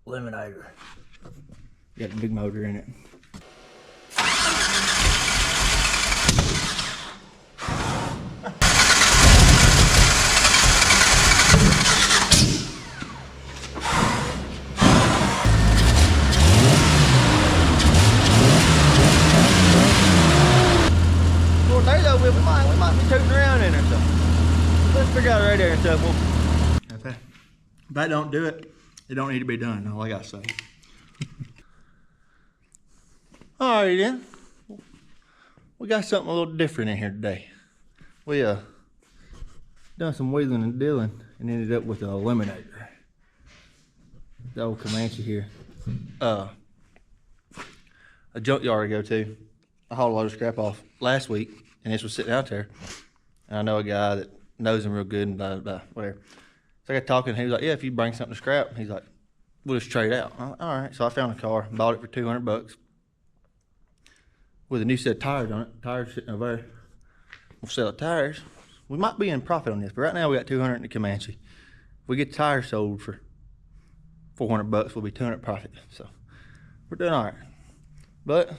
Eliminator. Got the big motor in it. Tornado, we might be tooting around in there, so let's figure out the radiator and stuff. Okay. If that don't do it, it don't need to be done. All I gotta say. Alrighty then. We got something a little different in here today. We done some wheeling and dealing and ended up with an eliminator. The old Comanche here. A junkyard I go to. I hauled a load of scrap off last week and this was sitting out there. And I know a guy that knows him real good and blah, blah, blah, whatever. So I got talking and he was like, yeah, if you bring something to scrap, he's like, we'll just trade out. I'm like, all right. So I found a car, bought it for $200 with a new set of tires on it. Tires sitting over there. We'll sell the tires. We might be in profit on this, but right now we got 200 in the Comanche. If we get the tires sold for $400, we'll be 200 profit. So we're doing all right. But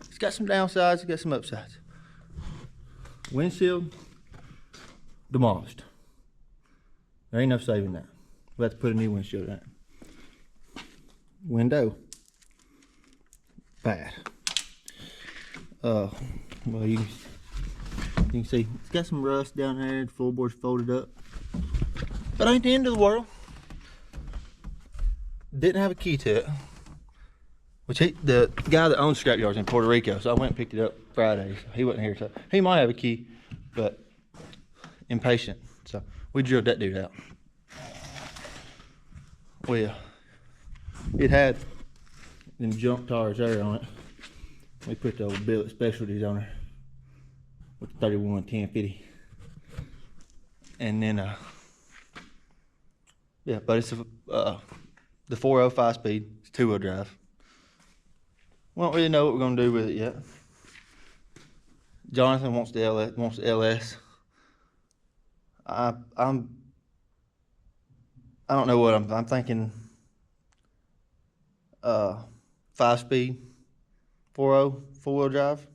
it's got some downsides, it's got some upsides. Windshield, demolished. There ain't no saving that. We'll have to put a new windshield in it. Window, bad. Well, you can see it's got some rust down there. The floorboard's folded up, but ain't the end of the world. Didn't have a key to it, which the guy that owns scrap yards in Puerto Rico, so I went and picked it up Friday. So he wasn't here, so he might have a key, but impatient. So we drilled that dude out. Well, it had them junk tires there on it. We put the old billet specialties on there with the 31 1050. And then yeah, but it's the 405 speed. It's 2-wheel drive. We don't really know what we're gonna do with it yet. Jonathan wants the LS. I don't know what I'm thinking. 5-speed, 4.0, 4-wheel drive,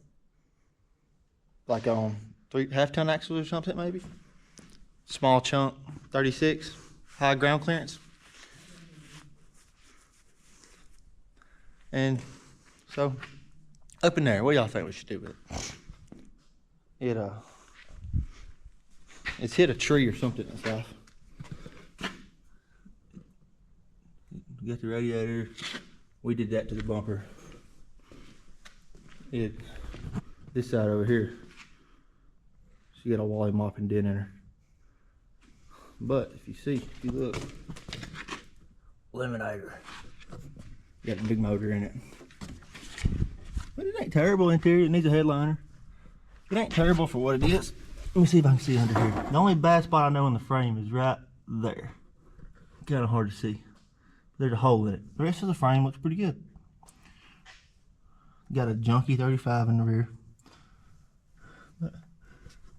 like on 3 half-ton axles or something maybe. Small chunk, 36, high ground clearance. And so, up in there, what y'all think we should do with it? It's hit a tree or something and stuff. We got the radiator. We did that to the bumper. This side over here, she got a wally mopping dent in her. But if you look, eliminator. Got a big motor in it. But it ain't terrible interior. It needs a headliner. It ain't terrible for what it is. Let me see if I can see under here. The only bad spot I know in the frame is right there. Kind of hard to see. There's a hole in it. The rest of the frame looks pretty good. Got a junky 35 in the rear. But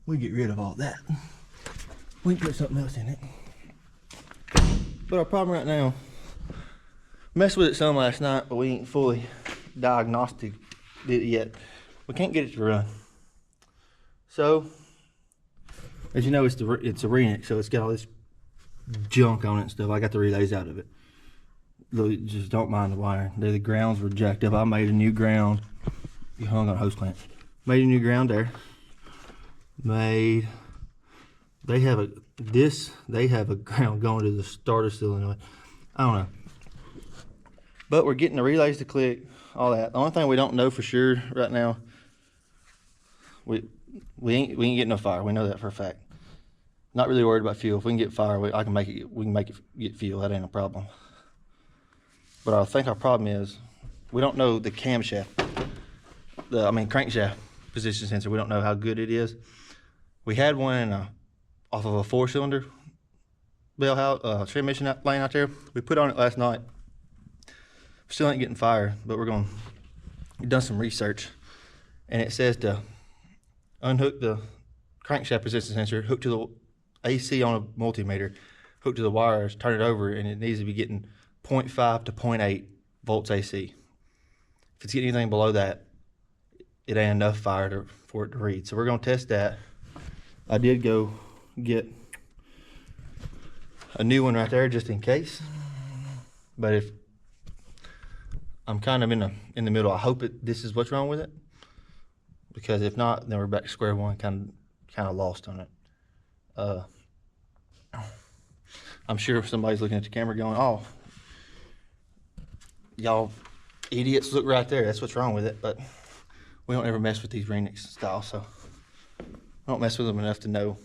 we get rid of all that. We can put something else in it. But our problem right now, messed with it some last night, but we ain't fully diagnostic it yet. We can't get it to run. So, as you know, it's a Renix, so it's got all this junk on it and stuff. I got the relays out of it. Just don't mind the wiring. The grounds were jacked up. I made a new ground. You hung on hose clamps. Made a new ground there. They have a ground going to the starter cylinder. I don't know. But we're getting the relays to click, all that. The only thing we don't know for sure right now, we ain't getting no fire. We know that for a fact. Not really worried about fuel. If we can get fire, we can make it get fuel. That ain't a problem. But I think our problem is we don't know the camshaft, crankshaft position sensor. We don't know how good it is. We had one off of a 4-cylinder bell house transmission laying out there. We put on it last night. Still ain't getting fire, but we've done some research, and it says to unhook the crankshaft position sensor, hook to the AC on a multimeter, hook to the wires, turn it over, and it needs to be getting 0.5 to 0.8 volts AC. If it's getting anything below that, it ain't enough fire for it to read. So we're gonna test that. I did go get a new one right there just in case. But if I'm kind of in the middle, I hope this is what's wrong with it. Because if not, then we're back to square one, kind of lost on it. I'm sure if somebody's looking at the camera going, "Oh, y'all idiots, look right there, that's what's wrong with it." But we don't ever mess with these Renix styles, so I don't mess with them enough to know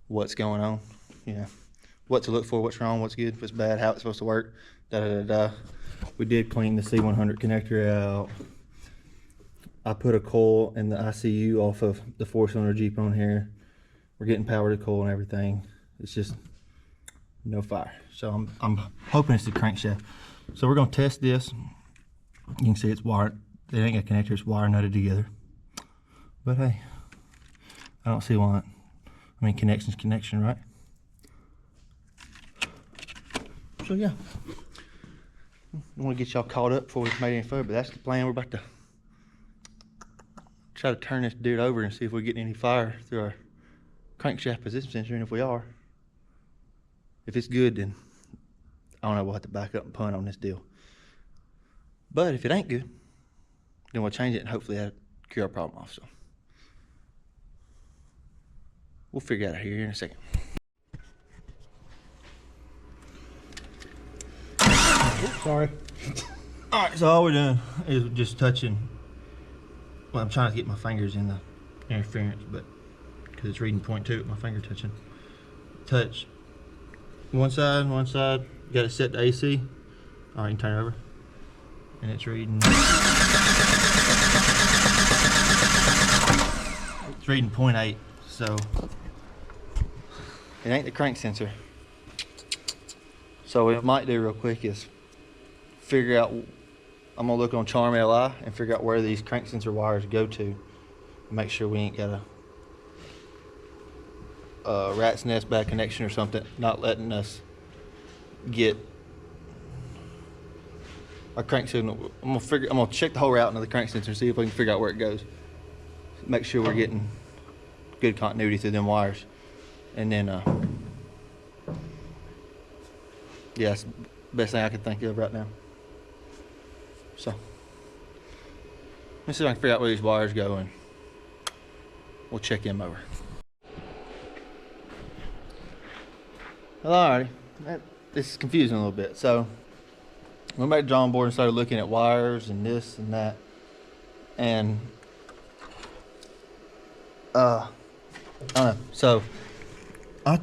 what's going on, you know, what to look for, what's wrong, what's good, what's bad, how it's supposed to work, da-da-da-da. We did clean the C100 connector out. I put a coil in the ICU off of the 4-cylinder Jeep on here. We're getting power to coil and everything. It's just no fire. So I'm hoping it's the crankshaft. So we're gonna test this. You can see it's wired. It ain't got a connector, it's wire nutted together. But hey, I don't see why. I mean, connection's connection, right? So yeah, I don't want to get y'all caught up before we made any further, but that's the plan. We're about to try to turn this dude over and see if we get any fire through our crankshaft position sensor, and if we are, if it's good, then I don't know, we'll have to back up and punt on this deal. But if it ain't good, then we'll change it and hopefully that'll cure our problem off. So we'll figure it out here in a second. Oops, sorry. All right, so all we're doing is just touching. Well, I'm trying to get my fingers in the interference, but because it's reading 0.2 with my finger touching. Touch one side, got it set to AC. All right, you can turn it over. And it's reading. It's reading 0.8, so it ain't the crank sensor. So what I might do real quick is figure out, I'm gonna look on Charm LI and figure out where these crank sensor wires go to. Make sure we ain't got a rat's nest bad connection or something, not letting us get our crank signal. I'm gonna check the whole route into the crank sensor and see if we can figure out where it goes. Make sure we're getting good continuity through them wires. And then yeah, that's the best thing I can think of right now. So let's see if I can figure out where these wires go and we'll check them over. Alrighty, this is confusing a little bit. So we went back to the drawing board and started looking at wires and this and that. And I don't know. So I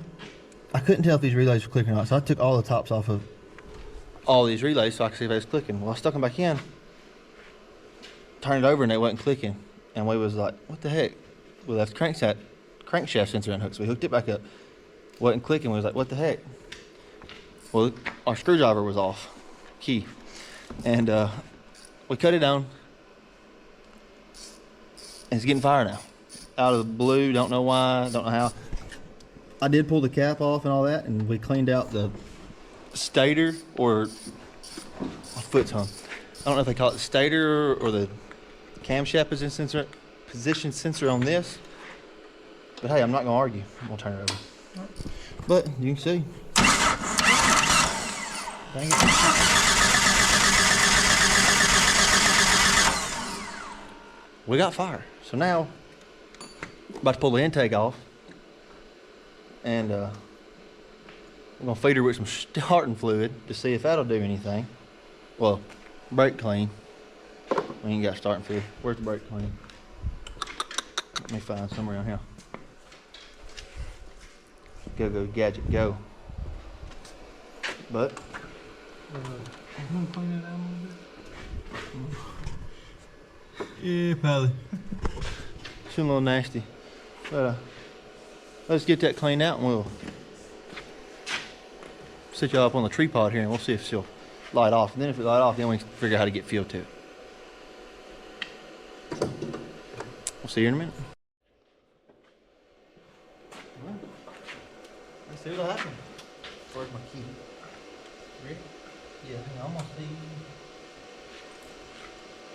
couldn't tell if these relays were clicking or not. So I took all the tops off of all these relays so I could see if they was clicking. Well, I stuck them back in, turned it over, and they wasn't clicking. And we was like, what the heck? We left the crankshaft sensor unhooked, so we hooked it back up. Wasn't clicking. We was like, what the heck? Well, our screwdriver was off key, and we cut it down, and it's getting fire now. Out of the blue, don't know why, don't know how. I did pull the cap off and all that, and we cleaned out the stator, or my foot's hung. I don't know if they call it the stator or the camshaft position sensor on this. But hey, I'm not gonna argue. I'm gonna turn it over. But you can see. Dang it. We got fire. So now, about to pull the intake off. And we're gonna feed her with some starting fluid to see if that'll do anything. Well, brake clean. We ain't got starting fluid. Where's the brake clean? Let me find somewhere around here. Go, gadget, go. But I'm gonna clean it out a little bit. yeah, probably. It's a little nasty. But let's get that cleaned out and we'll set y'all up on the tree pod here and we'll see if she'll light off. And then if it light off, then we can figure out how to get fuel to it. We'll see you in a minute. Well, let's see what'll happen. Where's my key? Ready? Yeah, hang on, I'm gonna see.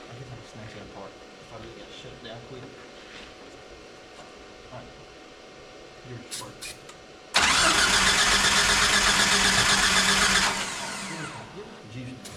I guess I can snatch it apart. If I really gotta shut it down quick. Alright. Yours first. Juice.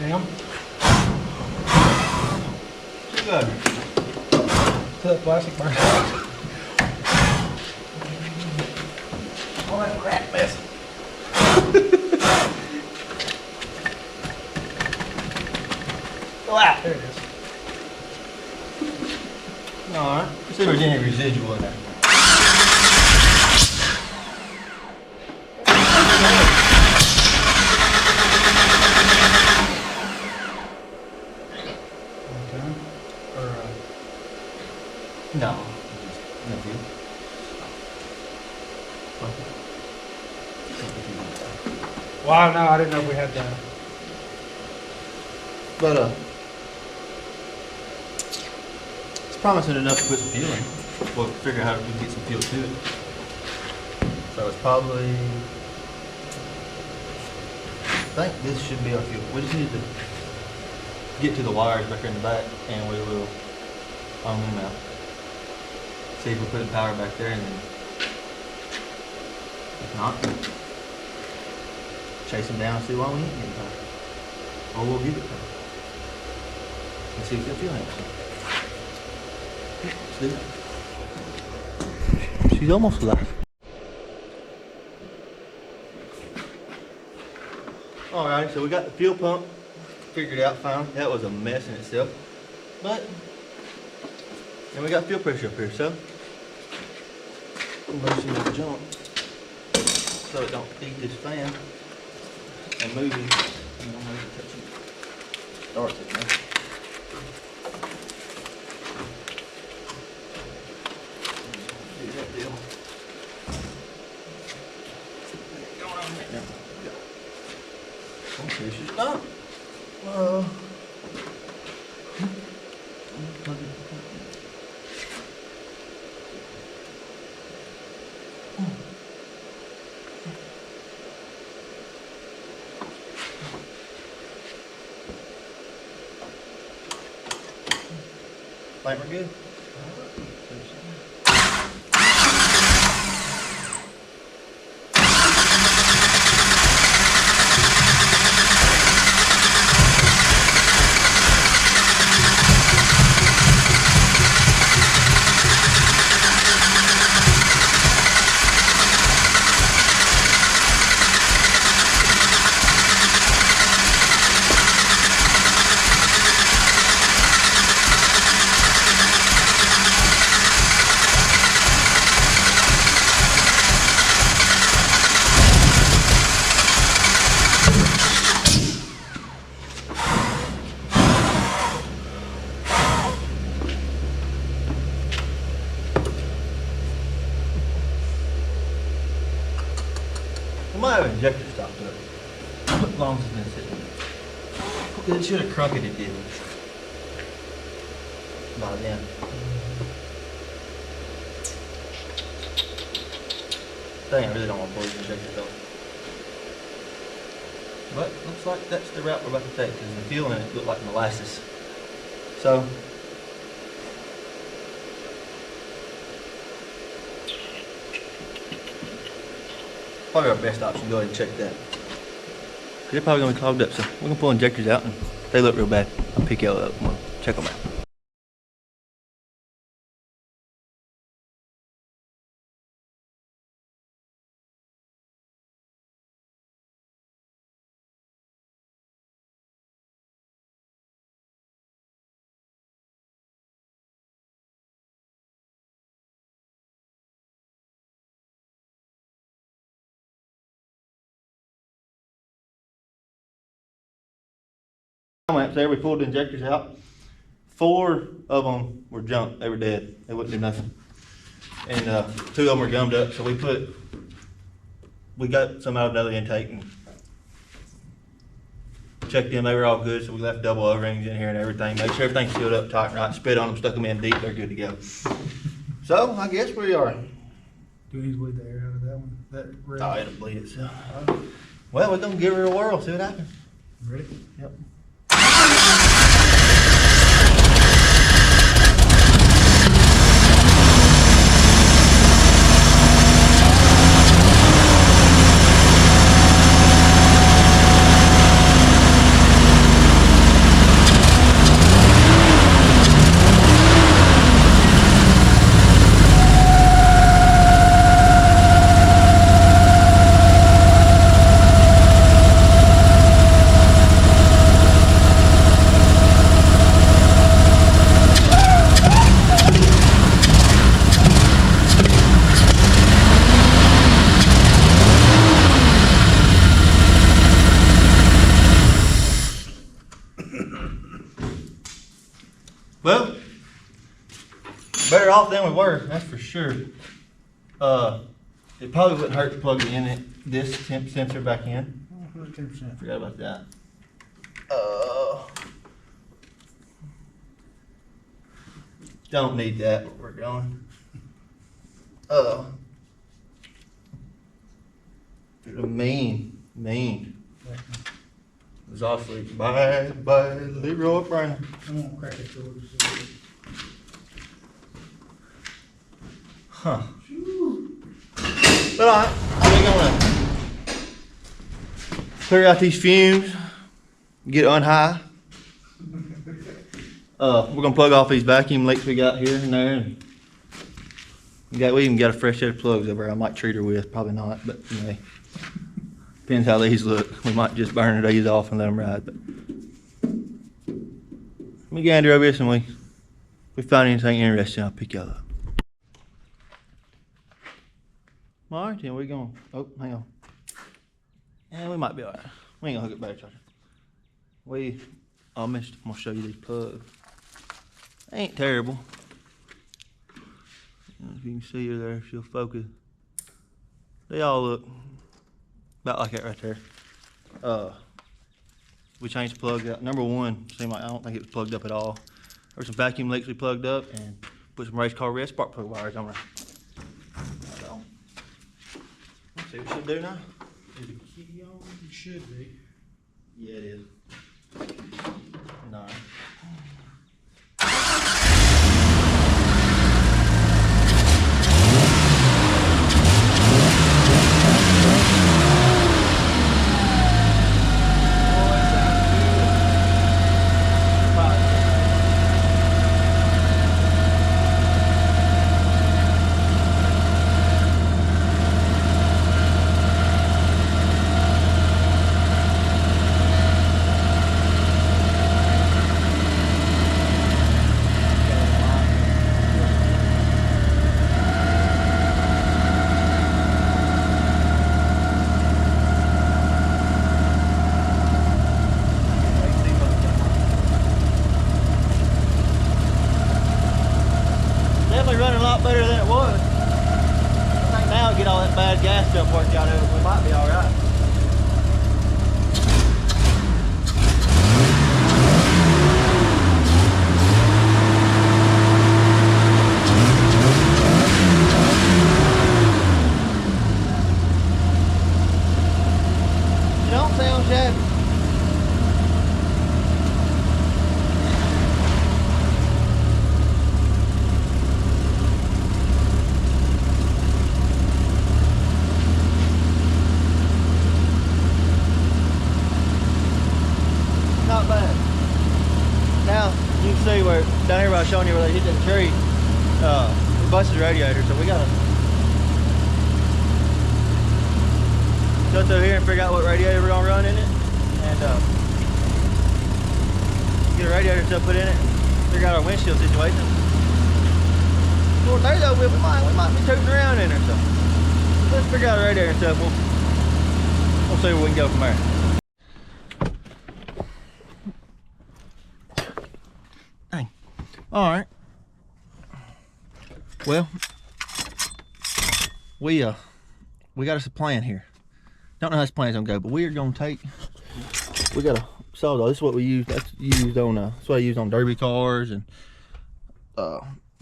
Damn. Good. Is that plastic burn? All that crap mess. Go out. There it is. Alright. See if there's any residual in there. Okay. Or, No. No deal. wow, no, I didn't know if we had that. But it's promising enough to put some fuel in. We'll figure out how we can get some fuel to it. So it's probably, I think this should be our fuel. We just need to get to the wires back in the back and we will own them out. See if we put the power back there and then if not, chase them down and see why we ain't getting power. Or we'll give it power. And see if they'll feel it. Let's do it. She's almost alive. Alright, so we got the fuel pump figured out fine. That was a mess in itself. But, and we got fuel pressure up here, so loosen the jump so it don't feed this fan and move it. You don't have to touch it. Starts it now. Do that deal. Going on right now. Okay, she's done. Think we're good? We might have an injector stopped up. As long as it's been sitting there. It should have crunk it, it did. By then. Dang, I really don't want to pull these injectors off. But looks like that's the route we're about to take because the fuel in it looked like molasses. So probably our best option, go ahead and check that. Cause they're probably gonna be clogged up, so we're gonna pull injectors out and they look real bad. I'll pick y'all up and we'll check them out. Lamps there, we pulled the injectors out. 4 of them were junk. They were dead. They wouldn't do nothing. And 2 of them were gummed up. So we got some out of another intake and checked them. They were all good. So we left double O-rings in here and everything. Make sure everything's sealed up tight and right. Spit on them, stuck them in deep. They're good to go. So I guess we are. Do you need to bleed the air out of that one? That red? Oh, it'll bleed itself. Well, we're gonna give it a whirl. See what happens. Ready? Yep. Well, better off than we were, that's for sure. It probably wouldn't hurt to plug this temp sensor back in. 10%. Forgot about that. Don't need that, but we're going. Mean. Exhaust leak. Bye, Leroy Brown. I won't crack it till it's Huh. But alright, we're gonna clear out these fumes, get on high. We're gonna plug off these vacuum leaks we got here and there. And we even got a fresh set of plugs over there I might treat her with, probably not, but anyway. Depends how these look. We might just burn these off and let them ride. But let me gander over this and if we find anything interesting, I'll pick y'all up. Martin, we going? Oh, hang on. Yeah, we might be alright. We ain't gonna hook it back, charger. I'm gonna show you these plugs. They ain't terrible. If you can see her there, she'll focus. They all look about like that right there. We changed the plug out. Number 1 seemed like I don't think it was plugged up at all. There were some vacuum leaks we plugged up and put some race car red spark plug wires on there. So, let's see what we should do now. Is the key on? It should be. Yeah, it is. No. Running a lot better than it was. I think now get all that bad gas stuff worked out of it, we might be alright. You don't sound shabby. Not bad. Now you can see where down here where I was showing you where they hit that tree. We busted the radiator, so we gotta go through here and figure out what radiator we're gonna run in it, and get a radiator stuff put in it, and figure out our windshield situation. Well, there though, we might be tooting around in there, so let's figure out a radiator and stuff. We'll see where we can go from there. All right. Well, we got us a plan here. Don't know how this plan's gonna go, but we are gonna we got a sawzall. This is what we use. That's used on that's what I use on derby cars and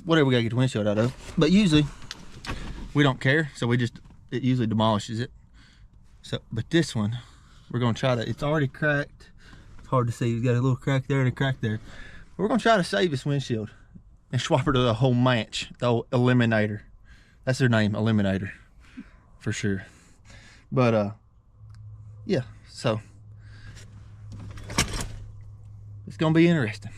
whatever we gotta get the windshield out of. But usually we don't care, so it usually demolishes it. So, but this one, we're gonna try to. It's already cracked. It's hard to see. It's got a little crack there and a crack there. But we're gonna try to save this windshield and swap her to the whole match, the old Eliminator. That's their name, Eliminator, for sure. But yeah, so it's gonna be interesting.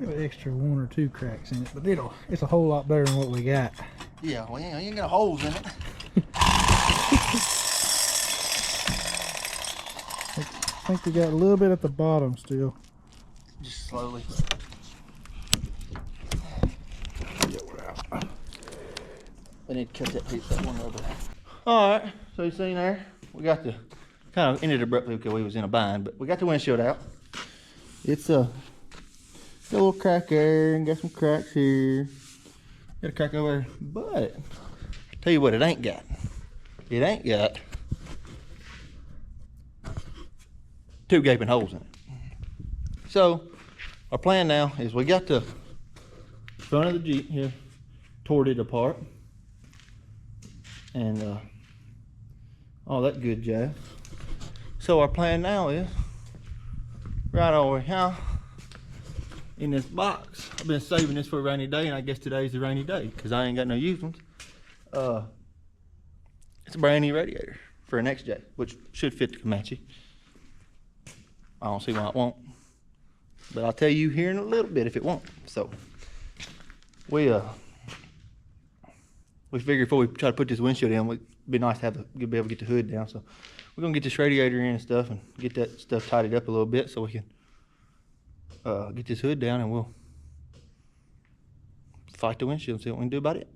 Got an extra 1 or 2 cracks in it, but it's a whole lot better than what we got. Yeah, well, you ain't got holes in it. I think we got a little bit at the bottom still. Just slowly. I need to cut that piece, that one over there. All right, so you seen there, we got the, kind of ended abruptly because we was in a bind, but we got the windshield out. It's got a little crack there and got some cracks here. Got a crack over there, but tell you what it ain't got. It ain't got 2 gaping holes in it. So our plan now is we got the front of the Jeep here tore it apart and all that good jazz. So our plan now is right over here in this box. I've been saving this for a rainy day, and I guess today's the rainy day because I ain't got no used ones. It's a brand new radiator for an XJ, which should fit the Comanche. I don't see why it won't, but I'll tell you here in a little bit if it won't. So we figured before we try to put this windshield in, it'd be nice to be able to get the hood down. So we're gonna get this radiator in and stuff, and get that stuff tidied up a little bit so we can get this hood down, and we'll fight the windshield and see what we can do about it.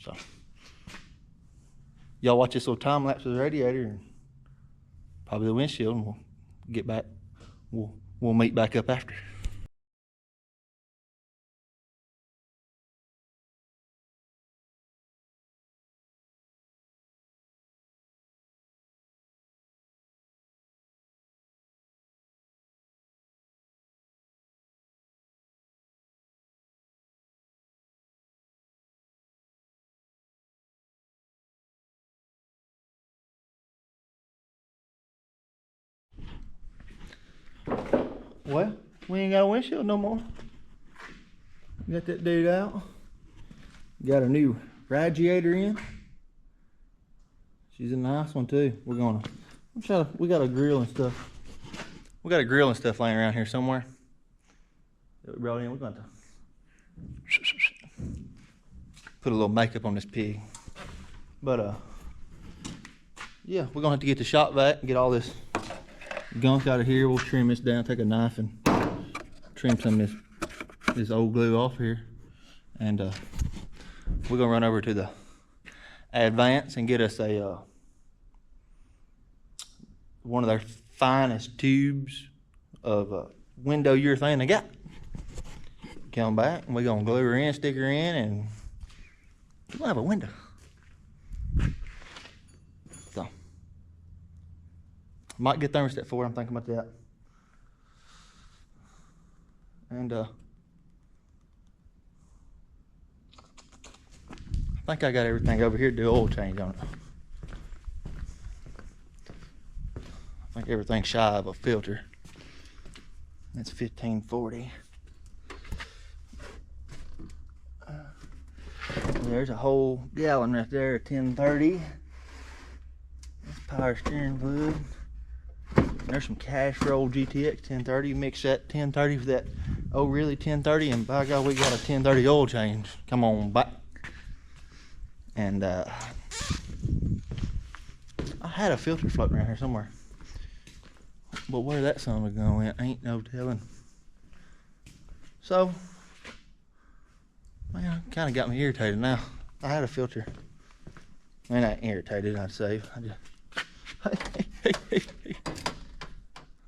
So y'all watch this little time lapse of the radiator and probably the windshield, and we'll get back. We'll meet back up after. Well, we ain't got a windshield no more. Got that dude out. Got a new radiator in. She's a nice one too. We got a grill and stuff. We got a grill and stuff laying around here somewhere that we brought in. We're going to put a little makeup on this pig. But yeah, we're gonna have to get the shop vac and get all this gunk out of here. We'll trim this down, take a knife and trim some of this old glue off here, and we're gonna run over to the Advance and get us a one of their finest tubes of window urethane they got. Come back and we're gonna glue her in, stick her in, and we'll have a window. So Might get thermostat for it. I'm thinking about that. And I think I got everything over here to do oil change on it. I think everything's shy of a filter. That's 1540. There's a whole gallon right there, 1030. That's power steering fluid. There's some cash roll GTX 1030. Mix that 1030 with that, oh really 1030, and by God, we got a 1030 oil change. Come on back. And I had a filter floating around here somewhere, but where that son was going, ain't no telling. So, man, kind of got me irritated now. I had a filter. I mean, not irritated, I'd say. I just,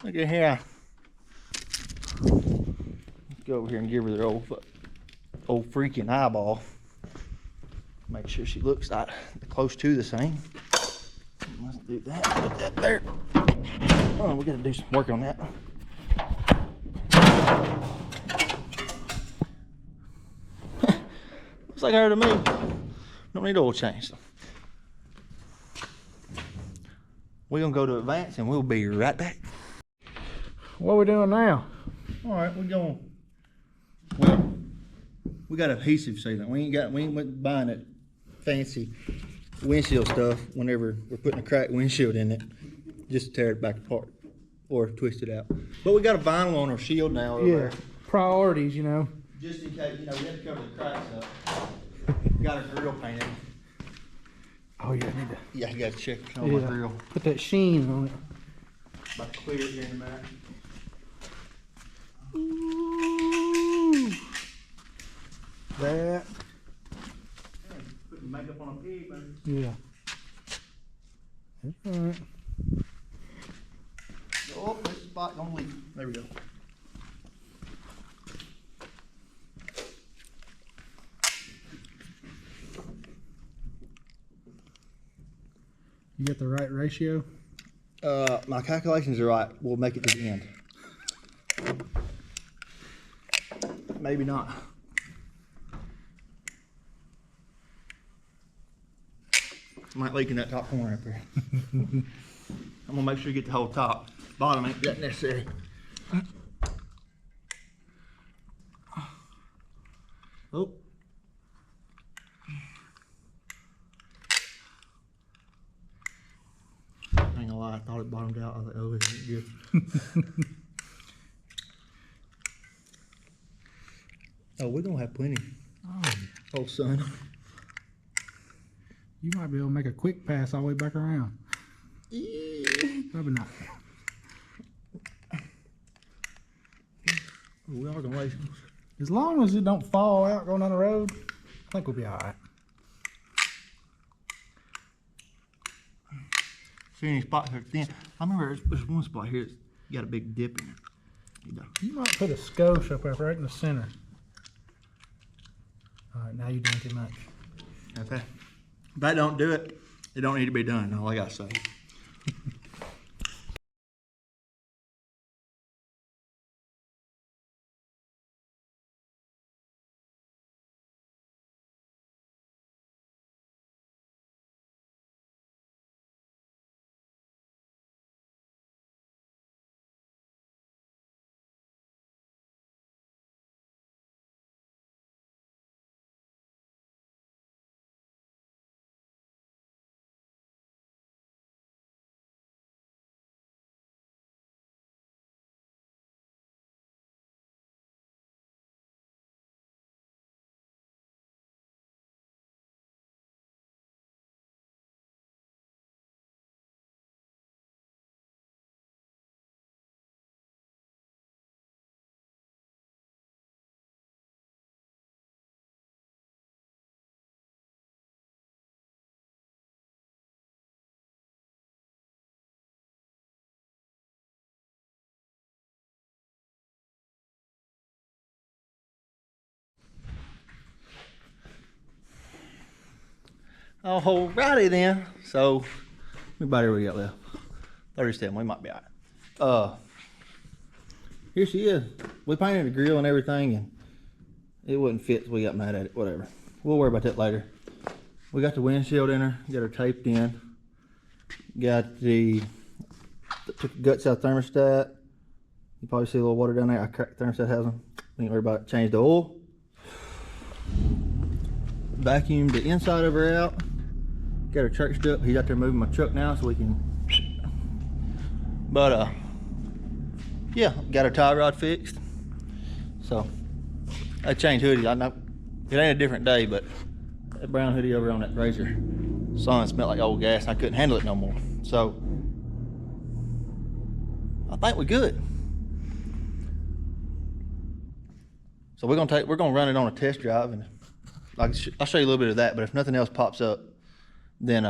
look at here. Let's go over here and give her the old freaking eyeball. Make sure she looks like close to the same. Let's do that. Put that there. Oh, we gotta do some work on that. Looks like her to me. Don't need oil change. We're gonna go to advance and we'll be right back. What are we doing now? All right, we're going. Well, we got adhesive sealant. We ain't buying it fancy windshield stuff whenever we're putting a cracked windshield in it, just to tear it back apart or twist it out. But we got a vinyl on our shield now. Yeah, priorities, you know. Just in case, you know, we have to cover the cracks up. We got our grill painted. Oh yeah, I need to. Yeah, you got to check on my grill. Put that sheen on it. About to clear it here in a minute. Ooh. That. Putting makeup on a pig, man. Yeah. That's all right. Oh, this spot gonna leak. There we go. You got the right ratio? My calculations are right. We'll make it to the end. Maybe not. Might leak in that top corner up here. I'm gonna make sure you get the whole top. Bottom ain't that necessary. Oh. I ain't gonna lie, I thought it bottomed out. I was like, oh, this ain't good. Oh, we're gonna have plenty. Oh, son. You might be able to make a quick pass all the way back around. Yeah. Probably not. We are gonna waste. As long as it don't fall out going down the road, I think we'll be all right. See any spot here thin? I remember there's one spot here that's got a big dip in it. You might put a skosh up there right in the center. All right, now you're doing too much. Okay. If I don't do it, it don't need to be done. All I gotta say. Alrighty then. So, what battery we got left? 37, we might be all right. Here she is. We painted the grill and everything, and it wouldn't fit, so we got mad at it. Whatever. We'll worry about that later. We got the windshield in her, got her taped in. Got the took the guts out of the thermostat. You probably see a little water down there. I cracked the thermostat housing. Ain't worry about it. Changed the oil. Vacuumed the inside of her out. Got her churched up. He's out there moving my truck now so we can. But yeah, got her tie rod fixed. So I changed hoodie. I know it ain't a different day, but that brown hoodie over on that Razor Sun smelled like old gas and I couldn't handle it no more. So I think we're good. So we're gonna run it on a test drive, and I'll show you a little bit of that. But if nothing else pops up, then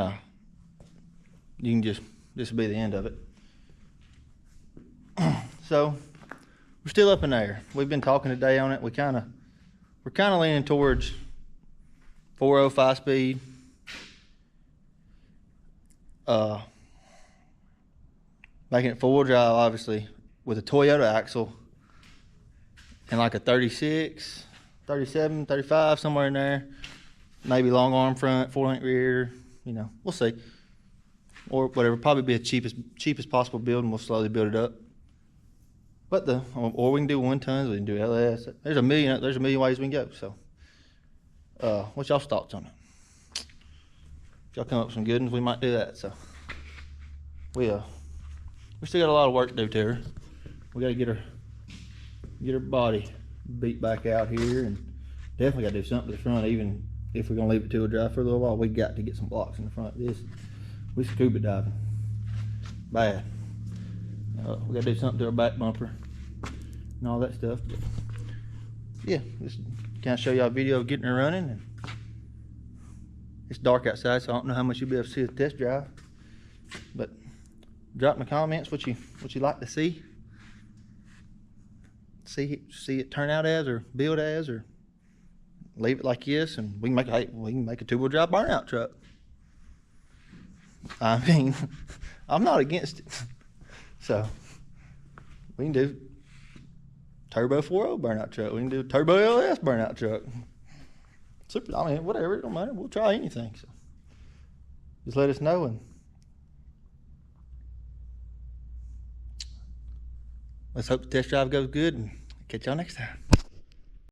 you can this will be the end of it. So we're still up in there. We've been talking today on it. We're kind of leaning towards 4.0 5-speed. Making it 4-wheel drive, obviously, with a Toyota axle and like a 36, 37, 35, somewhere in there. Maybe long arm front, 4-link rear, you know, we'll see. Or whatever, probably be a cheapest possible build, and we'll slowly build it up. But or we can do 1-tons, we can do LS. There's a million ways we can go. So, what's y'all's thoughts on it? If y'all come up with some good ones, we might do that. So, we still got a lot of work to do to her. We got to get her body beat back out here, and definitely got to do something to the front. Even if we're gonna leave it to a drive for a little while, we got to get some blocks in the front. We scuba diving bad. We got to do something to our back bumper and all that stuff. But yeah, just kind of show y'all a video of getting her running. And it's dark outside, so I don't know how much you'll be able to see the test drive. But drop in the comments what you like to see it turn out as, or build as, or leave it like this, and we can make a 2-wheel drive burnout truck. I mean, I'm not against it. So we can do turbo 4.0 burnout truck. We can do turbo LS burnout truck. Super. I mean, whatever, it don't matter. We'll try anything. So just let us know, and let's hope the test drive goes good, and catch y'all next time.